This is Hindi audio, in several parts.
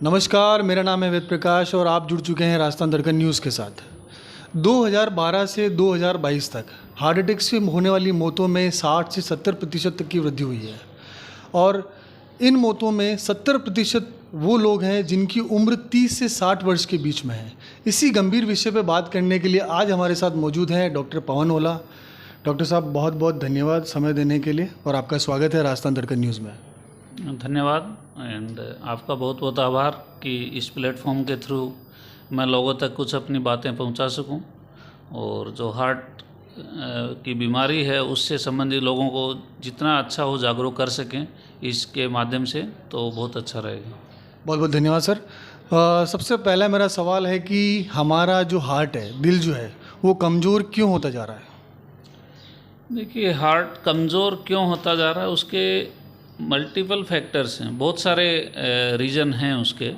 नमस्कार, मेरा नाम है वेद प्रकाश और आप जुड़ चुके हैं राजस्थान दर्पण न्यूज़ के साथ। 2012 से 2022 तक हार्ट अटैक से होने वाली मौतों में 60 से 70% तक की वृद्धि हुई है और इन मौतों में 70% वो लोग हैं जिनकी उम्र 30 से 60 वर्ष के बीच में है। इसी गंभीर विषय पर बात करने के लिए आज हमारे साथ मौजूद हैं डॉक्टर पवन ओला। डॉक्टर साहब, बहुत बहुत धन्यवाद समय देने के लिए और आपका स्वागत है राजस्थान दर्पण न्यूज़ में। धन्यवाद एंड आपका बहुत बहुत आभार कि इस प्लेटफॉर्म के थ्रू मैं लोगों तक कुछ अपनी बातें पहुंचा सकूं और जो हार्ट की बीमारी है उससे संबंधित लोगों को जितना अच्छा हो जागरूक कर सकें इसके माध्यम से, तो बहुत अच्छा रहेगा। बहुत बहुत धन्यवाद सर। सबसे पहला मेरा सवाल है कि हमारा जो हार्ट है, दिल जो है, वो कमज़ोर क्यों होता जा रहा है? देखिए, हार्ट कमज़ोर क्यों होता जा रहा है उसके मल्टीपल फैक्टर्स हैं, बहुत सारे रीज़न हैं उसके।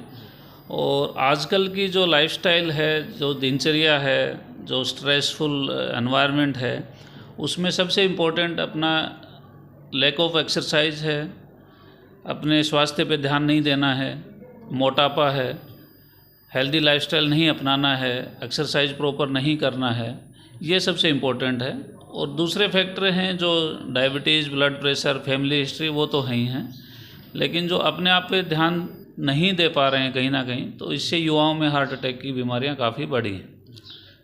और आजकल की जो लाइफस्टाइल है, जो दिनचर्या है, जो स्ट्रेसफुल एनवायरनमेंट है, उसमें सबसे इम्पोर्टेंट अपना लैक ऑफ एक्सरसाइज है, अपने स्वास्थ्य पे ध्यान नहीं देना है, मोटापा है, हेल्दी लाइफस्टाइल नहीं अपनाना है, एक्सरसाइज प्रॉपर नहीं करना है, ये सबसे इम्पोर्टेंट है। और दूसरे फैक्टर हैं जो diabetes, blood pressure, family history, वो तो हैं ही हैं, लेकिन जो अपने आप पे ध्यान नहीं दे पा रहे हैं कहीं ना कहीं, तो इससे युवाओं में हार्ट अटैक की बीमारियां काफ़ी बढ़ी हैं।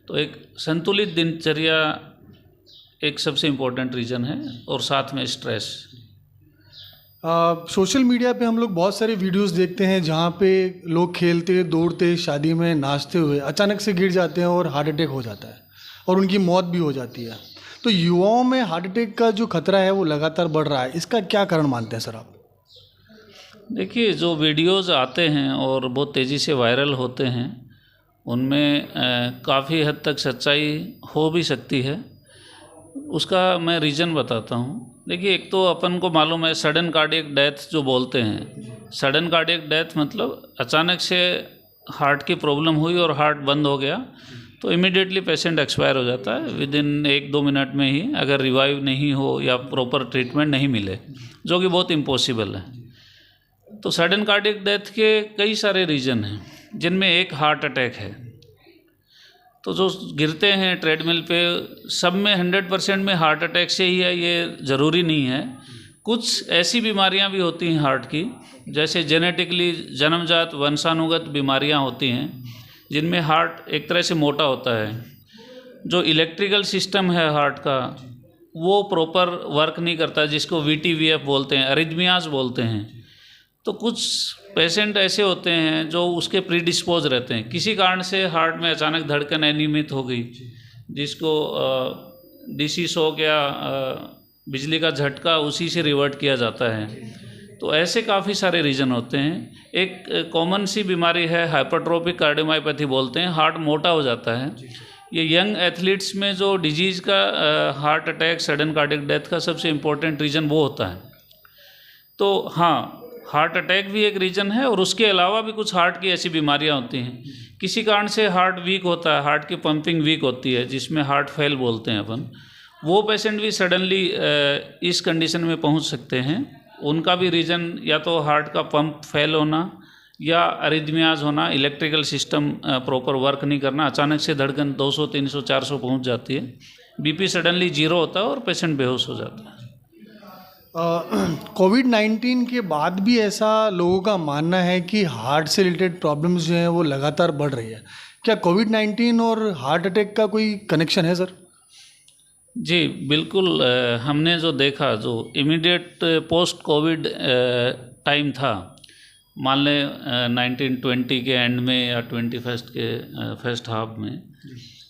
तो एक संतुलित दिनचर्या एक सबसे इम्पोर्टेंट रीज़न है और साथ में स्ट्रेस। सोशल मीडिया पे हम लोग बहुत सारे वीडियोस देखते हैं जहाँ पे लोग खेलते दौड़ते शादी में नाचते हुए अचानक से गिर जाते हैं और हार्ट अटैक हो जाता है और उनकी मौत भी हो जाती है। तो युवाओं में हार्ट अटैक का जो खतरा है वो लगातार बढ़ रहा है, इसका क्या कारण मानते हैं सर आप? देखिए, जो वीडियोस आते हैं और बहुत तेज़ी से वायरल होते हैं, उनमें काफ़ी हद तक सच्चाई हो भी सकती है। उसका मैं रीज़न बताता हूँ। देखिए, एक तो अपन को मालूम है सडन कार्डियक डेथ जो बोलते हैं। सडन कार्डियक डेथ मतलब अचानक से हार्ट की प्रॉब्लम हुई और हार्ट बंद हो गया, तो इमीडिएटली पेशेंट एक्सपायर हो जाता है विद इन 1-2 मिनट में ही, अगर रिवाइव नहीं हो या प्रॉपर ट्रीटमेंट नहीं मिले, जो कि बहुत इम्पॉसिबल है। तो सडन कार्डियक डेथ के कई सारे रीज़न हैं, जिनमें एक हार्ट अटैक है। तो जो गिरते हैं ट्रेडमिल पे, सब में 100% में हार्ट अटैक से ही है ये ज़रूरी नहीं है। कुछ ऐसी बीमारियां भी होती हैं हार्ट की, जैसे जेनेटिकली जन्मजात वंशानुगत बीमारियां होती हैं, जिनमें हार्ट एक तरह से मोटा होता है। जो इलेक्ट्रिकल सिस्टम है हार्ट का, वो प्रॉपर वर्क नहीं करता, जिसको VTVF बोलते हैं, अरिथमियाज बोलते हैं। तो कुछ पेशेंट ऐसे होते हैं जो उसके प्रीडिस्पोज रहते हैं, किसी कारण से हार्ट में अचानक धड़कन अनियमित हो गई, जिसको DC शॉक या बिजली का झटका, उसी से रिवर्ट किया जाता है। तो ऐसे काफ़ी सारे रीज़न होते हैं। एक कॉमन सी बीमारी है हाइपरट्रोफिक कार्डियोमायोपैथी बोलते हैं, हार्ट मोटा हो जाता है। ये यंग एथलीट्स में जो डिजीज़ का heart attack, sudden cardiac death का सबसे इम्पोर्टेंट रीज़न वो होता है। तो हाँ, हार्ट अटैक भी एक रीज़न है और उसके अलावा भी कुछ हार्ट की ऐसी बीमारियां होती हैं, किसी कारण से हार्ट वीक होता है, हार्ट की पंपिंग वीक होती है, जिसमें हार्ट फेल बोलते हैं अपन। वो पेशेंट भी सडनली इस कंडीशन में पहुंच सकते हैं। उनका भी रीज़न या तो हार्ट का पंप फेल होना या अरिथमियाज होना, इलेक्ट्रिकल सिस्टम प्रॉपर वर्क नहीं करना, अचानक से धड़कन 200, 300, 400 पहुंच जाती है, BP सडनली 0 होता है और पेशेंट बेहोश हो जाता है। कोविड-19 के बाद भी ऐसा लोगों का मानना है कि हार्ट से रिलेटेड प्रॉब्लम्स जो हैं वो लगातार बढ़ रही है। क्या कोविड-19 और हार्ट अटैक का कोई कनेक्शन है सर? जी बिल्कुल। हमने जो देखा, जो इमीडिएट पोस्ट कोविड टाइम था, मान लें 1920 के एंड में या 21st के फर्स्ट हाफ में,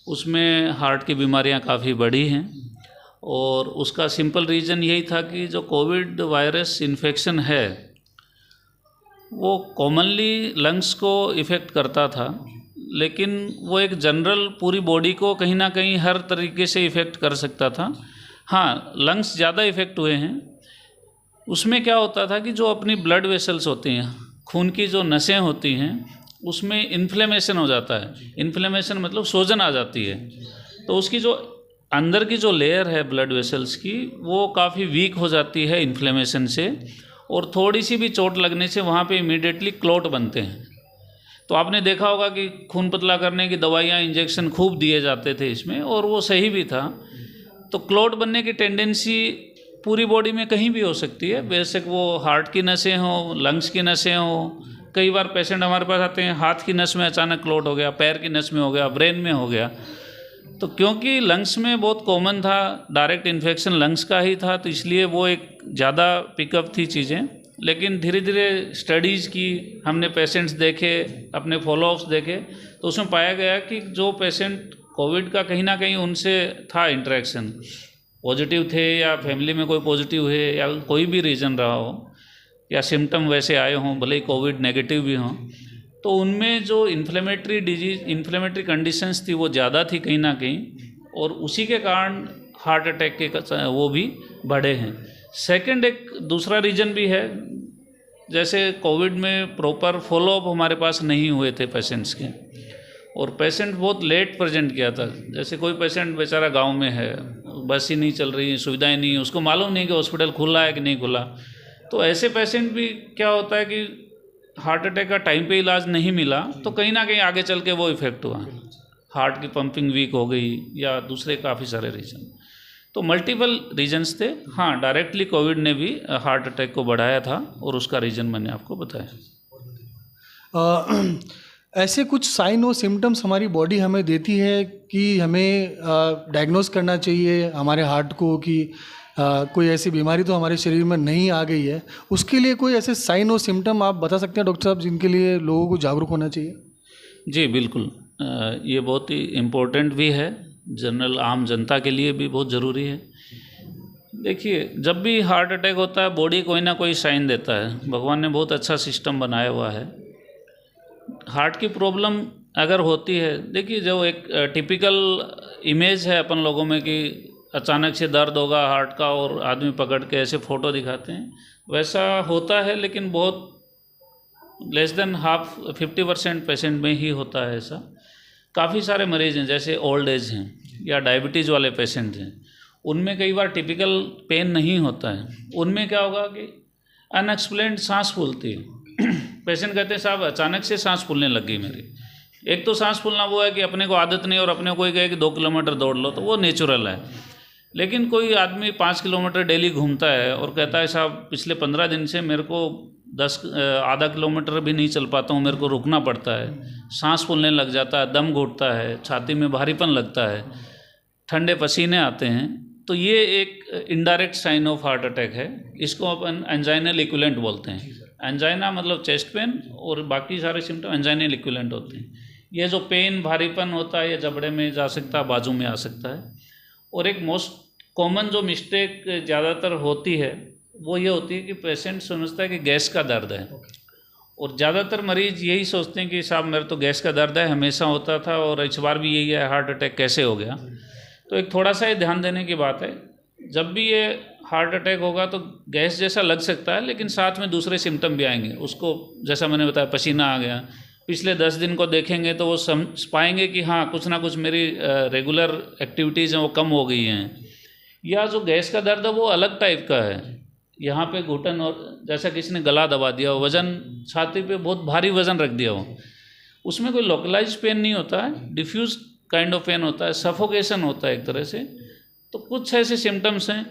उसमें हार्ट की बीमारियां काफ़ी बढ़ी हैं। और उसका सिंपल रीज़न यही था कि जो कोविड वायरस इन्फेक्शन है वो कॉमनली लंग्स को इफ़ेक्ट करता था, लेकिन वो एक जनरल पूरी बॉडी को कहीं ना कहीं हर तरीके से इफ़ेक्ट कर सकता था। हाँ, लंग्स ज़्यादा इफ़ेक्ट हुए हैं। उसमें क्या होता था कि जो अपनी ब्लड वेसल्स होती हैं, खून की जो नसें होती हैं, उसमें इन्फ्लेमेशन हो जाता है। इन्फ्लेमेशन मतलब सूजन आ जाती है। तो उसकी जो अंदर की जो लेयर है ब्लड वेसल्स की वो काफ़ी वीक हो जाती है इन्फ्लेमेशन से, और थोड़ी सी भी चोट लगने से वहाँ पे इमीडिएटली क्लॉट बनते हैं। तो आपने देखा होगा कि खून पतला करने की दवाइयाँ, इंजेक्शन खूब दिए जाते थे इसमें, और वो सही भी था। तो क्लॉट बनने की टेंडेंसी पूरी बॉडी में कहीं भी हो सकती है, बेशक वो हार्ट की नसें हों, लंग्स की नसें हों। कई बार पेशेंट हमारे पास आते हैं हाथ की नस में अचानक क्लॉट हो गया, पैर की नस में हो गया, ब्रेन में हो गया। तो क्योंकि लंग्स में बहुत कॉमन था, डायरेक्ट इन्फेक्शन लंग्स का ही था, तो इसलिए वो एक ज़्यादा पिकअप थी चीज़ें। लेकिन धीरे धीरे स्टडीज़ की, हमने पेशेंट्स देखे, अपने फॉलोअप्स देखे, तो उसमें पाया गया कि जो पेशेंट कोविड का कहीं ना कहीं उनसे था इंटरेक्शन, पॉजिटिव थे या फैमिली में कोई पॉजिटिव है या कोई भी रीज़न रहा हो, या सिम्टम वैसे आए हों, भले ही कोविड नेगेटिव भी हों, तो उनमें जो इन्फ्लेमेटरी कंडीशंस थी वो ज़्यादा थी कहीं ना कहीं, और उसी के कारण हार्ट अटैक के वो भी बढ़े हैं। सेकंड एक दूसरा रीज़न भी है, जैसे कोविड में प्रॉपर फॉलोअप हमारे पास नहीं हुए थे पेशेंट्स के, और पेशेंट बहुत लेट प्रेजेंट किया था। जैसे कोई पेशेंट बेचारा गांव में है, बस ही नहीं चल रही, सुविधाएं नहीं, उसको मालूम नहीं कि हॉस्पिटल खुला है कि नहीं खुला, तो ऐसे पेशेंट भी क्या होता है कि हार्ट अटैक का टाइम पे इलाज नहीं मिला, तो कहीं ना कहीं आगे चल के वो इफ़ेक्ट हुआ, हार्ट की पंपिंग वीक हो गई या दूसरे काफ़ी सारे रीज़न। तो मल्टीपल रीजन्स थे। हाँ, डायरेक्टली कोविड ने भी हार्ट अटैक को बढ़ाया था, और उसका रीज़न मैंने आपको बताया। ऐसे कुछ साइन और सिम्टम्स हमारी बॉडी हमें देती है कि हमें डायग्नोस करना चाहिए हमारे हार्ट को कि कोई ऐसी बीमारी तो हमारे शरीर में नहीं आ गई है। उसके लिए कोई ऐसे साइन और सिम्टम आप बता सकते हैं डॉक्टर साहब, जिनके लिए लोगों को जागरूक होना चाहिए? जी बिल्कुल, ये बहुत ही इम्पोर्टेंट भी है, जनरल आम जनता के लिए भी बहुत ज़रूरी है। देखिए, जब भी हार्ट अटैक होता है बॉडी कोई ना कोई साइन देता है। भगवान ने बहुत अच्छा सिस्टम बनाया हुआ है। हार्ट की प्रॉब्लम अगर होती है, देखिए जो एक टिपिकल इमेज है अपन लोगों में कि अचानक से दर्द होगा हार्ट का और आदमी पकड़ के ऐसे फ़ोटो दिखाते हैं, वैसा होता है, लेकिन बहुत लेस देन हाफ 50% पेशेंट में ही होता है ऐसा। काफ़ी सारे मरीज़ हैं, जैसे ओल्ड एज हैं या डायबिटीज़ वाले पेशेंट हैं, उनमें कई बार टिपिकल पेन नहीं होता है। उनमें क्या होगा कि अनएक्सप्लेन्ड सांस फूलती है। पेशेंट कहते हैं साहब अचानक से सांस फूलने लग गई मेरी। एक तो सांस फूलना वो है कि अपने को आदत नहीं, और अपने को कोई कहे कि 2 किलोमीटर दौड़ लो, तो वो नेचुरल है। लेकिन कोई आदमी 5 किलोमीटर डेली घूमता है और कहता है साहब पिछले 15 दिन से मेरे को आधा किलोमीटर भी नहीं चल पाता हूँ, मेरे को रुकना पड़ता है, सांस फूलने लग जाता है, दम घुटता है, छाती में भारीपन लगता है, ठंडे पसीने आते हैं, तो ये एक indirect sign of heart attack है। इसको अपन एंजाइनल इक्विवेलेंट बोलते हैं। एंजाइना मतलब चेस्ट पेन, और बाकी सारे सिम्टम एंजाइनल इक्विवेलेंट होते हैं। ये जो पेन भारीपन होता है, ये जबड़े में जा सकता है, बाजू में आ सकता है। और एक मोस्ट कॉमन जो मिस्टेक ज़्यादातर होती है वो ये होती है कि पेशेंट समझता है कि गैस का दर्द है, और ज़्यादातर मरीज़ यही सोचते हैं कि साहब मेरे तो गैस का दर्द है, हमेशा होता था और इस बार भी यही है, हार्ट अटैक कैसे हो गया। तो एक थोड़ा सा ये ध्यान देने की बात है, जब भी ये हार्ट अटैक होगा तो गैस जैसा लग सकता है, लेकिन साथ में दूसरे सिम्टम भी आएंगे। उसको जैसा मैंने बताया, पसीना आ गया, पिछले 10 दिन को देखेंगे तो वो समझ पाएंगे कि हाँ कुछ ना कुछ मेरी रेगुलर एक्टिविटीज़ हैं वो कम हो गई हैं। या जो गैस का दर्द है वो अलग टाइप का है, यहाँ पे घुटन, और जैसा किसी ने गला दबा दिया हो, वज़न छाती पे बहुत भारी वज़न रख दिया हो, उसमें कोई लोकलाइज पेन नहीं होता है, डिफ्यूज काइंड ऑफ पेन होता है, सफोकेशन होता है एक तरह से। तो कुछ ऐसे सिम्टम्स हैं,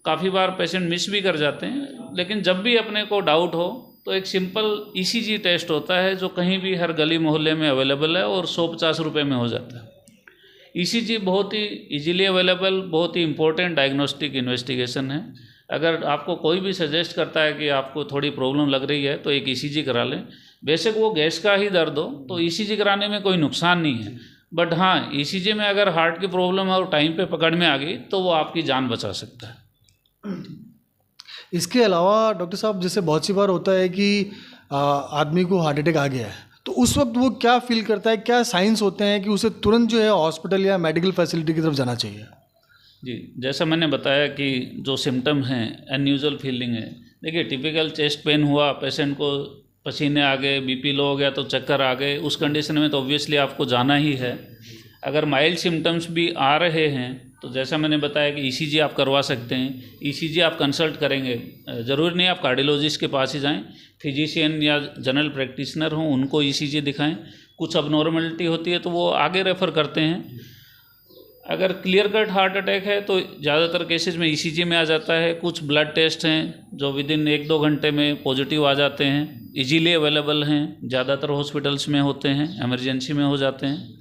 काफ़ी बार पेशेंट मिस भी कर जाते हैं। लेकिन जब भी अपने को डाउट हो तो एक सिंपल ECG टेस्ट होता है, जो कहीं भी हर गली मोहल्ले में अवेलेबल है और 150 रुपये में हो जाता है। ECG बहुत ही इजीली अवेलेबल, बहुत ही इम्पोर्टेंट डायग्नोस्टिक इन्वेस्टिगेशन है। अगर आपको कोई भी सजेस्ट करता है कि आपको थोड़ी प्रॉब्लम लग रही है तो एक ECG करा लें। बेशक वो गैस का ही दर्द हो तो ECG कराने में कोई नुकसान नहीं है, बट हाँ ECG में अगर हार्ट की प्रॉब्लम है और टाइम पे पकड़ में आ गई तो वो आपकी जान बचा सकता है। इसके अलावा डॉक्टर साहब, जैसे बहुत सी बार होता है कि आदमी को हार्ट अटैक आ गया है, तो उस वक्त वो क्या फील करता है, क्या साइंस होते हैं कि उसे तुरंत जो है हॉस्पिटल या मेडिकल फैसिलिटी की तरफ जाना चाहिए? जी, जैसा मैंने बताया कि जो सिम्टम हैं अनयूजुअल फीलिंग है। देखिए टिपिकल चेस्ट पेन हुआ, पेशेंट को पसीने आ गए, BP लो हो गया तो चक्कर आ गए, उस कंडीशन में तो ऑब्वियसली आपको जाना ही है। अगर माइल्ड सिम्टम्स भी आ रहे हैं तो जैसा मैंने बताया कि ईसीजी आप करवा सकते हैं। ईसीजी आप कंसल्ट करेंगे, ज़रूरी नहीं आप कार्डियोलॉजिस्ट के पास ही जाएं, फिजिशियन या जनरल प्रैक्टिशनर हों उनको ईसीजी दिखाएं। कुछ अबनॉर्मलिटी होती है तो वो आगे रेफ़र करते हैं। अगर क्लियर कट हार्ट अटैक है तो ज़्यादातर केसेस में ईसीजी में आ जाता है। कुछ ब्लड टेस्ट हैं जो विदिन 1-2 घंटे में पॉजिटिव आ जाते हैं, इजीली अवेलेबल हैं, ज़्यादातर हॉस्पिटल्स में होते हैं, इमरजेंसी में हो जाते हैं।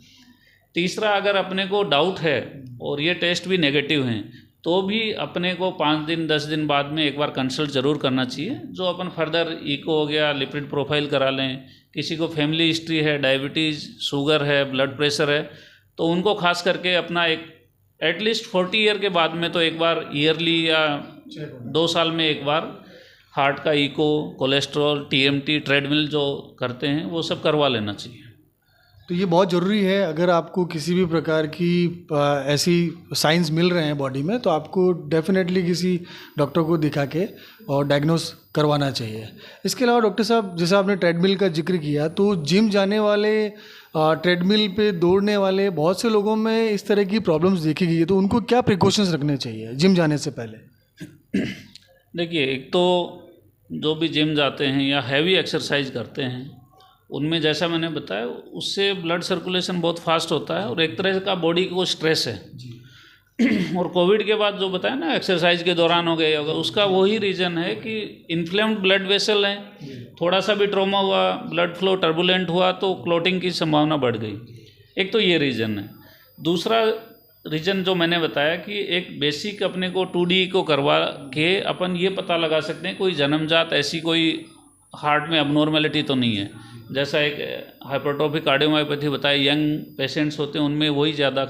तीसरा, अगर अपने को डाउट है और ये टेस्ट भी नेगेटिव हैं तो भी अपने को 5 दिन 10 दिन बाद में एक बार कंसल्ट ज़रूर करना चाहिए। जो अपन फर्दर इको हो गया, लिपिड प्रोफाइल करा लें। किसी को फैमिली हिस्ट्री है, डायबिटीज़, शुगर है, ब्लड प्रेशर है, तो उनको खास करके अपना एक एटलीस्ट 40 ईयर के बाद में तो एक बार ईयरली या 2 साल में एक बार हार्ट का इको, कोलेस्ट्रॉल, टीएमटी, ट्रेडमिल जो करते हैं वो सब करवा लेना चाहिए। तो ये बहुत ज़रूरी है। अगर आपको किसी भी प्रकार की ऐसी साइंस मिल रहे हैं बॉडी में तो आपको डेफिनेटली किसी डॉक्टर को दिखा के और डायग्नोस करवाना चाहिए। इसके अलावा डॉक्टर साहब, जैसे आपने ट्रेडमिल का जिक्र किया, तो जिम जाने वाले, ट्रेडमिल पे दौड़ने वाले बहुत से लोगों में इस तरह की प्रॉब्लम्स देखी गई है, तो उनको क्या प्रिकॉशंस रखने चाहिए जिम जाने से पहले? देखिए, एक तो जो भी जिम जाते हैं या हैवी एक्सरसाइज करते हैं उनमें जैसा मैंने बताया उससे ब्लड सर्कुलेशन बहुत फास्ट होता है और एक तरह का बॉडी को स्ट्रेस है। और कोविड के बाद जो बताया ना एक्सरसाइज के दौरान हो गया होगा, उसका वही रीज़न है कि इन्फ्लेम्ड ब्लड वेसल हैं। थोड़ा सा भी ट्रॉमा हुआ, ब्लड फ्लो टर्बुलेंट हुआ तो क्लॉटिंग की संभावना बढ़ गई। एक तो ये रीज़न है। दूसरा रीज़न जो मैंने बताया कि एक बेसिक अपने को 2D को करवा के अपन ये पता लगा सकते हैं कोई जन्मजात ऐसी कोई हार्ट में अबनॉर्मेलिटी तो नहीं है। जैसा एक हाइपरट्रोफिक कार्डियोमायोपैथी बताया, यंग पेशेंट्स होते हैं उनमें वही ज़्यादा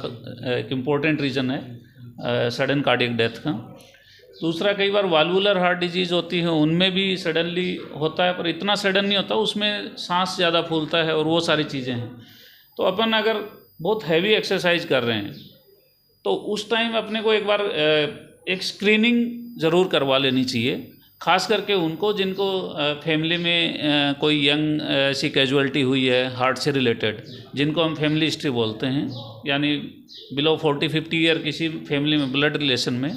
एक इम्पोर्टेंट रीज़न है सडन कार्डियक डेथ का। दूसरा, कई बार वाल्वुलर हार्ट डिजीज़ होती है, उनमें भी सडनली होता है, पर इतना सडन नहीं होता, उसमें सांस ज़्यादा फूलता है और वो सारी चीज़ें हैं। तो अपन अगर बहुत हैवी एक्सरसाइज कर रहे हैं तो उस टाइम अपने को एक बार एक स्क्रीनिंग ज़रूर करवा लेनी चाहिए, खास करके उनको जिनको फैमिली में कोई यंग ऐसी कैजुअलिटी हुई है हार्ट से रिलेटेड, जिनको हम फैमिली हिस्ट्री बोलते हैं, यानी बिलो 40-50 ईयर किसी फैमिली में ब्लड रिलेशन में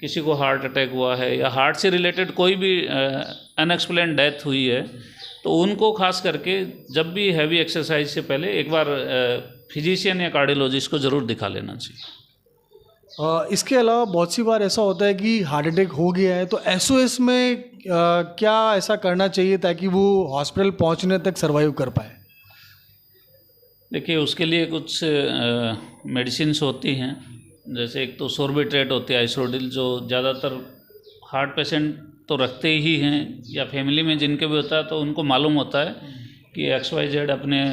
किसी को हार्ट अटैक हुआ है या हार्ट से रिलेटेड कोई भी अनएक्सप्लेन डेथ हुई है, तो उनको खास करके जब भी हैवी एक्सरसाइज से पहले एक बार फिजिशियन या कार्डियोलॉजिस्ट को ज़रूर दिखा लेना चाहिए। इसके अलावा बहुत सी बार ऐसा होता है कि हार्ट अटैक हो गया है तो एसओएस में क्या ऐसा करना चाहिए ताकि वो हॉस्पिटल पहुंचने तक सर्वाइव कर पाए? देखिए, उसके लिए कुछ मेडिसिन्स होती हैं, जैसे एक तो सोर्बिट्रेट होती है, आइसोडिल, जो ज़्यादातर हार्ट पेशेंट तो रखते ही हैं या फैमिली में जिनके भी होता है तो उनको मालूम होता है कि XYZ अपने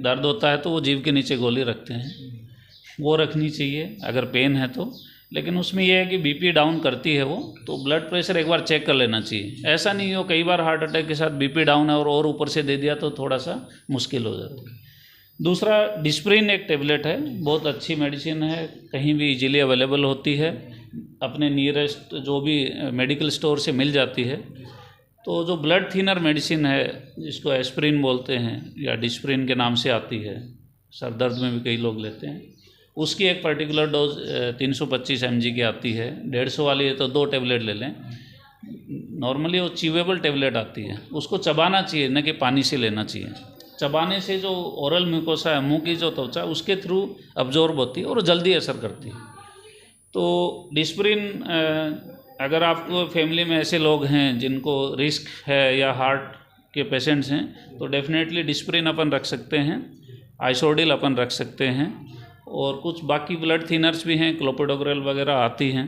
दर्द होता है तो वो जीभ के नीचे गोली रखते हैं, वो रखनी चाहिए अगर पेन है तो। लेकिन उसमें यह है कि बीपी डाउन करती है वो, तो ब्लड प्रेशर एक बार चेक कर लेना चाहिए। ऐसा नहीं हो कई बार हार्ट अटैक के साथ बीपी डाउन है और ऊपर से दे दिया तो थोड़ा सा मुश्किल हो जाती है। दूसरा, डिस्प्रिन एक टेबलेट है, बहुत अच्छी मेडिसिन है, कहीं भी इजीली अवेलेबल होती है, अपने नियरेस्ट जो भी मेडिकल स्टोर से मिल जाती है। तो जो ब्लड थिनर मेडिसिन है जिसको एस्प्रिन बोलते हैं या डिस्प्रिन के नाम से आती है, सर दर्द में भी कई लोग लेते हैं, उसकी एक पर्टिकुलर डोज 325 mg की आती है। 150 वाली है तो 2 टेबलेट ले लें। नॉर्मली वो च्यूवेबल टेबलेट आती है, उसको चबाना चाहिए, न कि पानी से लेना चाहिए। चबाने से जो ओरल म्यूकोसा है, मुंह की जो त्वचा, उसके थ्रू अब्जॉर्ब होती है और जल्दी असर करती है। तो डिस्प्रिन, अगर आपको फैमिली में ऐसे लोग हैं जिनको रिस्क है या हार्ट के पेशेंट्स हैं तो डेफिनेटली डिस्प्रिन अपन रख सकते हैं, आइसोडिल अपन रख सकते हैं, और कुछ बाकी ब्लड थिनर्स भी हैं, क्लोपिडोग्रेल वगैरह आती हैं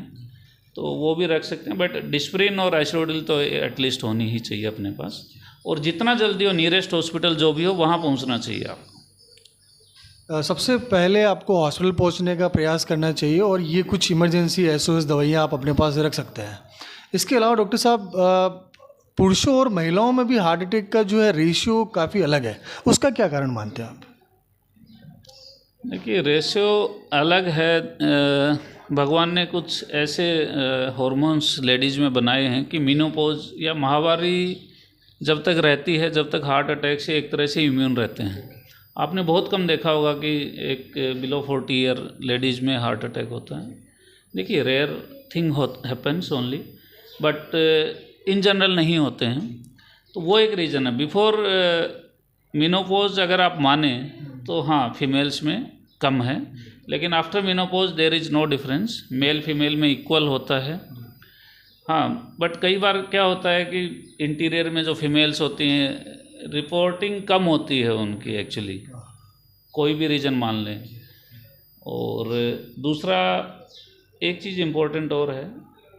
तो वो भी रख सकते हैं। बट डिस्प्रिन और आइसोडिल तो एटलीस्ट होनी ही चाहिए अपने पास, और जितना जल्दी हो नियरेस्ट हॉस्पिटल जो भी हो वहाँ पहुँचना चाहिए आपको। सबसे पहले आपको हॉस्पिटल पहुंचने का प्रयास करना चाहिए और ये कुछ इमरजेंसी एसओएस दवाइयाँ आप अपने पास रख सकते हैं। इसके अलावा डॉक्टर साहब, पुरुषों और महिलाओं में भी हार्ट अटैक का जो है रेशियो काफ़ी अलग है, उसका क्या कारण मानते हैं आप? देखिए, रेशियो अलग है। भगवान ने कुछ ऐसे हार्मोन्स लेडीज़ में बनाए हैं कि मीनोपॉज या माहवारी जब तक रहती है, जब तक हार्ट अटैक से एक तरह से इम्यून रहते हैं। आपने बहुत कम देखा होगा कि एक बिलो 40 ईयर लेडीज़ में हार्ट अटैक होता है। देखिए rare thing happens only, but in general नहीं होते हैं, तो वो एक रीज़न है। बिफोर मेनोपॉज अगर आप माने तो हाँ फीमेल्स में कम है, लेकिन after menopause there is no difference, male female में इक्वल होता है। हाँ, बट कई बार क्या होता है कि इंटीरियर में जो फीमेल्स होती हैं रिपोर्टिंग कम होती है उनकी, एक्चुअली कोई भी रीज़न मान लें। और दूसरा एक चीज़ इम्पोर्टेंट और है,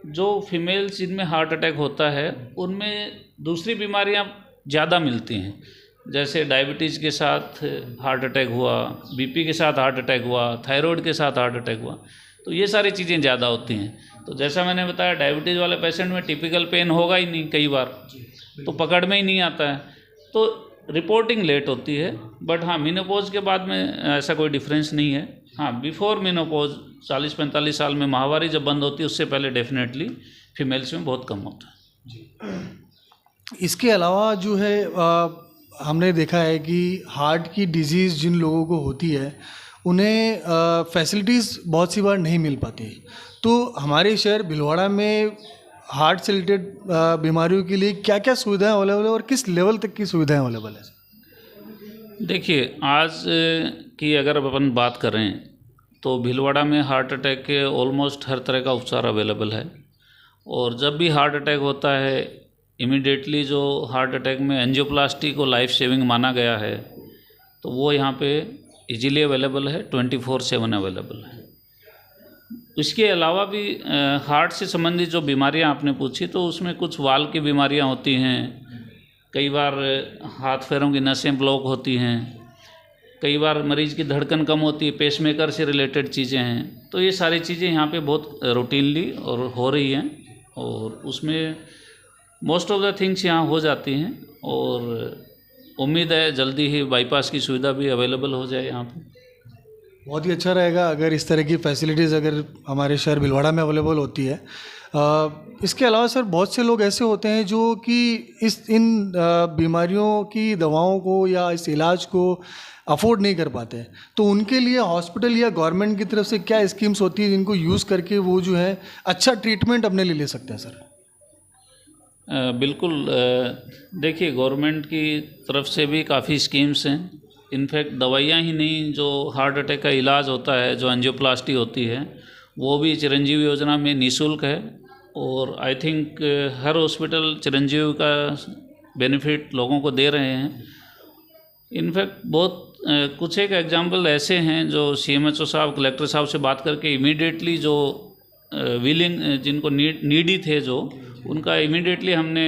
जो फीमेल्स जिनमें हार्ट अटैक होता है उनमें दूसरी बीमारियां ज़्यादा मिलती हैं, जैसे डायबिटीज़ के साथ हार्ट अटैक हुआ, बीपी के साथ हार्ट अटैक हुआ, थायराइड के साथ हार्ट अटैक हुआ, तो ये सारी चीज़ें ज़्यादा होती हैं। तो जैसा मैंने बताया डायबिटीज़ वाले पेशेंट में टिपिकल पेन होगा ही नहीं, कई बार तो पकड़ में ही नहीं आता है, तो रिपोर्टिंग लेट होती है। बट हाँ मेनोपॉज के बाद में ऐसा कोई डिफरेंस नहीं है। हाँ बिफोर मेनोपॉज 40-45 साल में माहवारी जब बंद होती है उससे पहले डेफिनेटली फीमेल्स में बहुत कम होता है। इसके अलावा जो है हमने देखा है कि हार्ट की डिजीज़ जिन लोगों को होती है उन्हें फैसिलिटीज़ बहुत सी बार नहीं मिल पाती। तो हमारे शहर भीलवाड़ा में हार्ट से रिलेटेड बीमारियों के लिए क्या क्या सुविधाएं अवेलेबल है और किस लेवल तक की सुविधाएं अवेलेबल है? देखिए आज की अगर अपन बात करें तो भीलवाड़ा में हार्ट अटैक के ऑलमोस्ट हर तरह का उपचार अवेलेबल है। और जब भी हार्ट अटैक होता है इमीडिएटली जो हार्ट अटैक में एंजियोप्लास्टी को लाइफ सेविंग माना गया है तो वो यहाँ पे इजीली अवेलेबल है, 24/7 अवेलेबल है। इसके अलावा भी हार्ट से संबंधित जो बीमारियां आपने पूछी तो उसमें कुछ वाल की बीमारियां होती हैं, कई बार हाथ पैरों की नसें ब्लॉक होती हैं, कई बार मरीज़ की धड़कन कम होती है, पेसमेकर से रिलेटेड चीज़ें हैं। तो ये सारी चीज़ें यहाँ पे बहुत रूटीनली और हो रही हैं और उसमें मोस्ट ऑफ द थिंग्स यहाँ हो जाती हैं और उम्मीद है जल्दी ही बाईपास की सुविधा भी अवेलेबल हो जाए यहाँ पे। बहुत ही अच्छा रहेगा अगर इस तरह की फैसिलिटीज़ अगर हमारे शहर भीलवाड़ा में अवेलेबल होती है। इसके अलावा सर बहुत से लोग ऐसे होते हैं जो कि इन बीमारियों की दवाओं को या इस इलाज को अफोर्ड नहीं कर पाते हैं, तो उनके लिए हॉस्पिटल या गवर्नमेंट की तरफ से क्या स्कीम्स होती है जिनको यूज़ करके वो जो है अच्छा ट्रीटमेंट अपने लिए ले सकते हैं सर? बिल्कुल, देखिए गवर्नमेंट की तरफ से भी काफ़ी स्कीम्स हैं। इनफैक्ट दवाइयाँ ही नहीं, जो हार्ट अटैक का इलाज होता है, जो एंजियोप्लास्टी होती है, वो भी चिरंजीवी योजना में निःशुल्क है। और I think her hospital Chiranjeevi का बेनिफिट लोगों को दे रहे हैं। इनफैक्ट बहुत कुछ एक एग्जांपल ऐसे हैं जो CMHO साहब, कलेक्टर साहब से बात करके इमीडिएटली जो विलिंग जिनको नीडी थे जो उनका इमीडिएटली हमने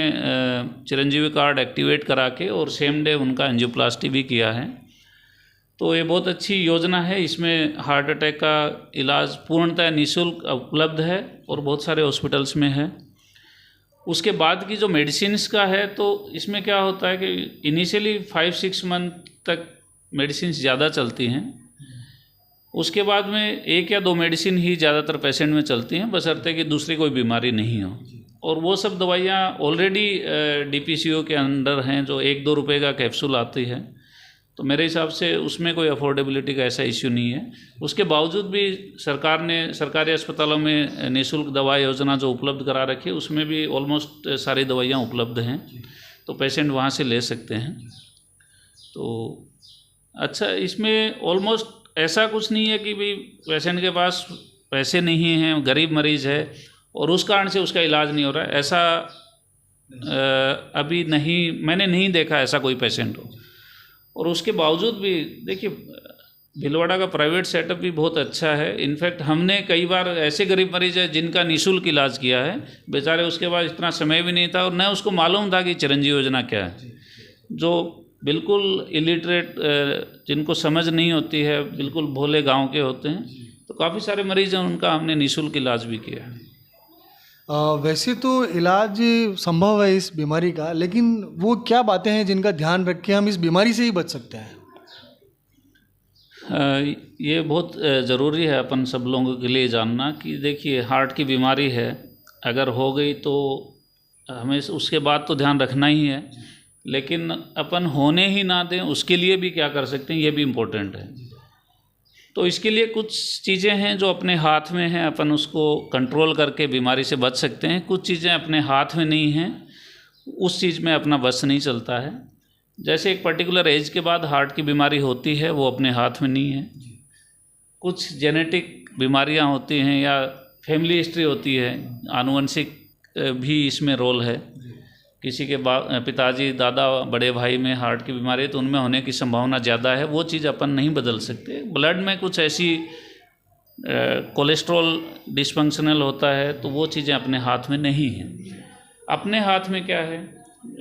चिरंजीवी कार्ड एक्टिवेट करा के और सेम डे उनका एंजियोप्लास्टी भी किया है। तो ये बहुत अच्छी योजना है। इसमें हार्ट अटैक का इलाज पूर्णतः निःशुल्क उपलब्ध है और बहुत सारे हॉस्पिटल्स में है। उसके बाद की जो मेडिसिन्स का है तो इसमें क्या होता है कि इनिशियली 5-6 मंथ तक मेडिसिन्स ज़्यादा चलती हैं, उसके बाद में 1 या 2 मेडिसिन ही ज़्यादातर पेशेंट में चलती हैं, बशर्ते कि दूसरी कोई बीमारी नहीं हो। और वो सब दवाइयाँ ऑलरेडी DPCO के अंडर हैं, जो 1-2 रुपये का कैप्सूल आती है। तो मेरे हिसाब से उसमें कोई अफोर्डेबिलिटी का ऐसा इश्यू नहीं है। उसके बावजूद भी सरकार ने सरकारी अस्पतालों में निःशुल्क दवा योजना जो उपलब्ध करा रखी है उसमें भी ऑलमोस्ट सारी दवाइयाँ उपलब्ध हैं, तो पेशेंट वहाँ से ले सकते हैं। तो अच्छा, इसमें ऑलमोस्ट ऐसा कुछ नहीं है कि भाई पेशेंट के पास पैसे नहीं हैं, गरीब मरीज़ है और उस कारण से उसका इलाज नहीं हो रहा है, ऐसा अभी नहीं, मैंने नहीं देखा ऐसा कोई पेशेंट हो। और उसके बावजूद भी देखिए भीलवाड़ा का प्राइवेट सेटअप भी बहुत अच्छा है। इनफैक्ट हमने कई बार ऐसे गरीब मरीज है जिनका निःशुल्क इलाज किया है, बेचारे उसके बाद इतना समय भी नहीं था और न उसको मालूम था कि चिरंजीवी योजना क्या है। जो बिल्कुल इलिटरेट, जिनको समझ नहीं होती है, बिल्कुल भोले गांव के होते हैं, तो काफ़ी सारे मरीज हैं, उनका हमने निःशुल्क इलाज भी किया है। वैसे तो इलाज संभव है इस बीमारी का, लेकिन वो क्या बातें हैं जिनका ध्यान रख के हम इस बीमारी से ही बच सकते हैं? ये बहुत ज़रूरी है अपन सब लोगों के लिए जानना कि देखिए हार्ट की बीमारी है, अगर हो गई तो हमें उसके बाद तो ध्यान रखना ही है। लेकिन अपन होने ही ना दें उसके लिए भी क्या कर सकते हैं, ये भी इम्पोर्टेंट है। तो इसके लिए कुछ चीज़ें हैं जो अपने हाथ में हैं, अपन उसको कंट्रोल करके बीमारी से बच सकते हैं। कुछ चीज़ें अपने हाथ में नहीं हैं, उस चीज़ में अपना बस नहीं चलता है। जैसे एक पर्टिकुलर एज के बाद हार्ट की बीमारी होती है, वो अपने हाथ में नहीं है। कुछ जेनेटिक बीमारियां होती हैं या फैमिली हिस्ट्री होती है, आनुवंशिक भी इसमें रोल है। किसी के पिताजी, दादा, बड़े भाई में हार्ट की बीमारी है तो उनमें होने की संभावना ज़्यादा है, वो चीज़ अपन नहीं बदल सकते। ब्लड में कुछ ऐसी कोलेस्ट्रॉल डिसफंक्शनल होता है तो वो चीज़ें अपने हाथ में नहीं हैं। अपने हाथ में क्या है,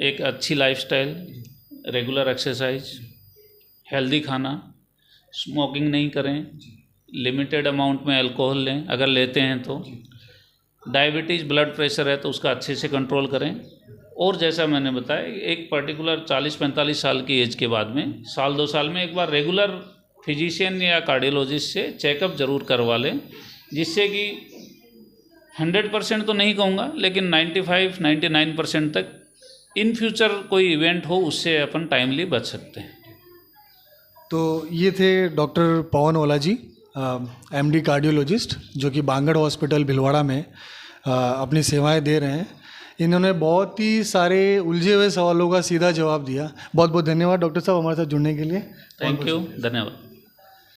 एक अच्छी लाइफस्टाइल, रेगुलर एक्सरसाइज, हेल्दी खाना, स्मोकिंग नहीं करें, लिमिटेड अमाउंट में अल्कोहल लें अगर लेते हैं तो, डायबिटीज़ ब्लड प्रेशर है तो उसका अच्छे से कंट्रोल करें। और जैसा मैंने बताया, एक पर्टिकुलर 40-45 साल की एज के बाद में साल 2 साल में एक बार रेगुलर फिजिशियन या कार्डियोलॉजिस्ट से चेकअप ज़रूर करवा लें, जिससे कि 100% तो नहीं कहूँगा लेकिन 95-99% तक इन फ्यूचर कोई इवेंट हो उससे अपन टाइमली बच सकते हैं। तो ये थे डॉक्टर पवन ओला जी, एमडी कार्डियोलॉजिस्ट, जो कि बांगड़ हॉस्पिटल भिलवाड़ा में अपनी सेवाएं दे रहे हैं। इन्होंने बहुत ही सारे उलझे हुए सवालों का सीधा जवाब दिया। बहुत बहुत धन्यवाद डॉक्टर साहब हमारे साथ जुड़ने के लिए। थैंक यू, धन्यवाद।